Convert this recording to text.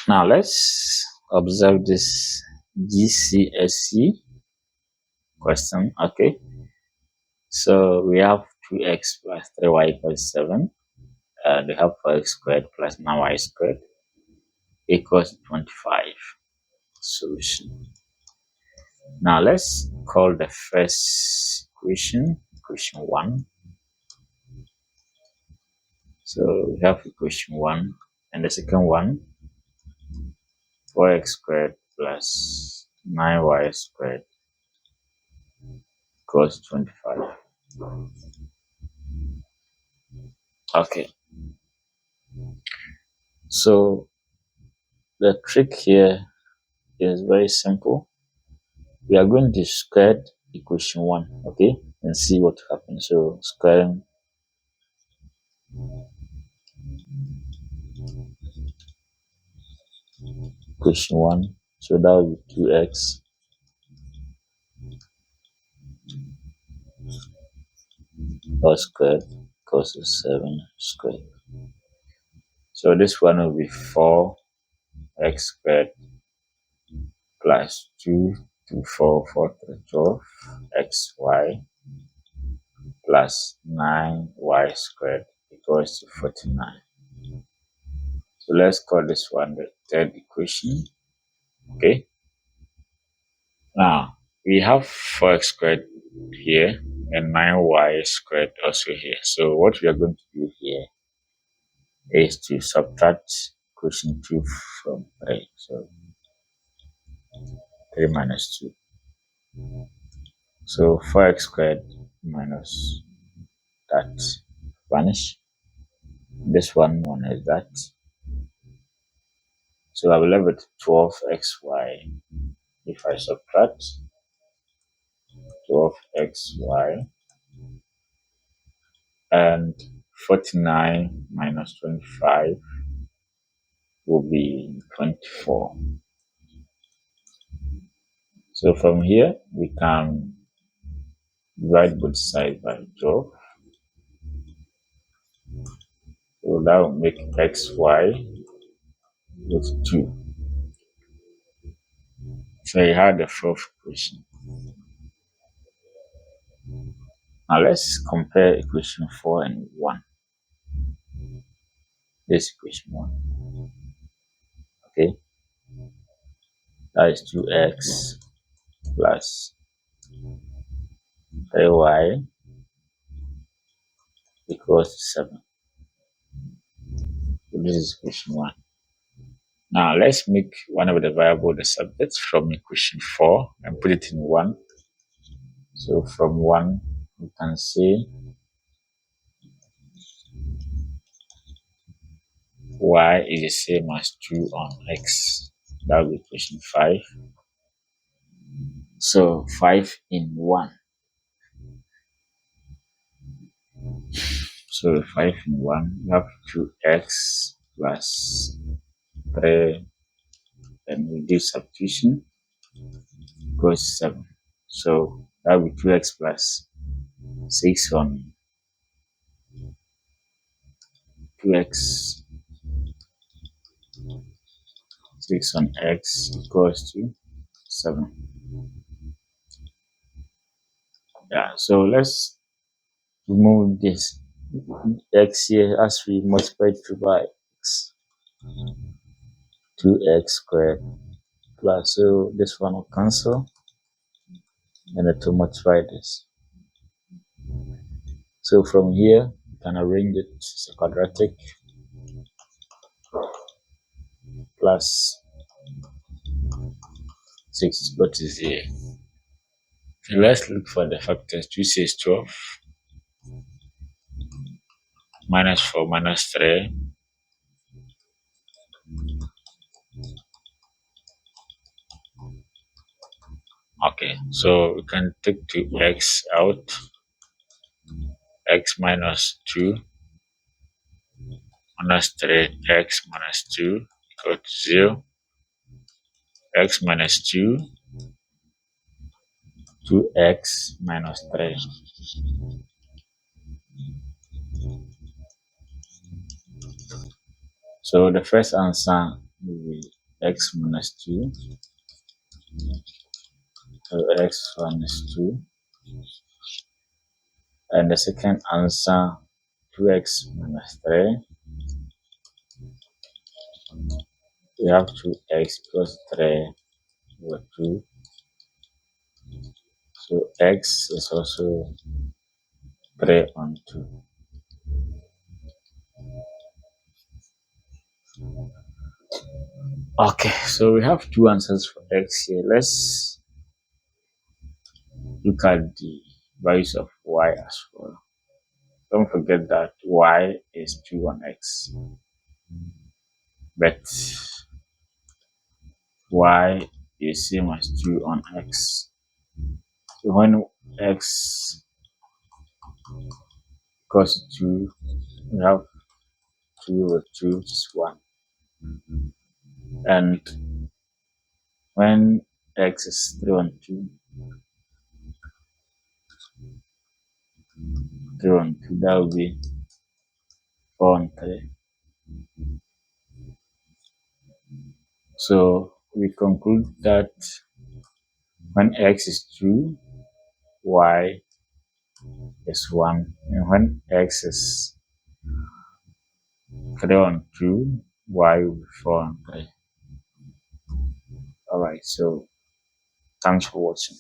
Now let's observe this GCSE question. Okay, so we have 2x plus 3y equals 7. We have 4x squared plus 9y squared equals 25. Solution. Now let's call the first equation 1. So we have equation 1, and the second one 4x squared plus 9y squared equals 25. Okay, so the trick here is very simple. We are going to square equation 1, okay, and see what happens. So squaring equation 1, so that will be 2x all squared equals 7 squared. So this one will be 4x squared plus 2 to 4, 4 to 12 xy plus 9y squared equals to 49. So let's call this one the third equation. Okay. Now we have 4x squared here and 9y squared also here. So what we are going to do here is to subtract equation 2 from 3. So 3 minus 2. So 4x squared minus that vanish. This one is that. So I will leave it 12xy. If I subtract 12xy and 49 minus 25 will be 24. So from here we can divide both sides by 12. So that will make xy with 2. So you have the fourth equation. Now let's compare equation 4 and 1. This equation 1. Okay. That is 2x plus 3y equals to 7. So this is equation 1. Now let's make one of the variable the subject from equation 4 and put it in 1. So from 1 we can say y is the same as 2 on x. That will be equation 5. So 5 in 1. So 5 in 1, we have 2x plus 3, then we do substitution, equals 7. So that will be 2x plus 6 on 2x, 6 on x equals to 7. Yeah, so let's remove this x here as we multiply 2 by x. 2x squared plus, so this one will cancel and it will multiply this. So from here you can arrange it as a quadratic plus 6 but is here. So let's look for the factors. 2 is 12 minus 4 minus 3 okay, so we can take 2x out. X minus 2 minus 3, x minus 2 equal to 0. X minus 2, 2x minus 3. So the first answer will be x minus 2. So x1 is 2. And the second answer, 2x minus 3. We have 2x plus 3 over 2. So x is also 3 on 2. Okay, so we have two answers for x here. Let's look at the values of y as well. Don't forget that y is 2 on x, but y is same as 2 on x. So when x equals to 2, we have 2 over 2 is 1. And when x is 3 on 2, 3 on 2, that will be 4 on 3. So we conclude that when x is 2, y is 1. And when x is 3 on 2, y will be 4 on 3. Alright, so thanks for watching.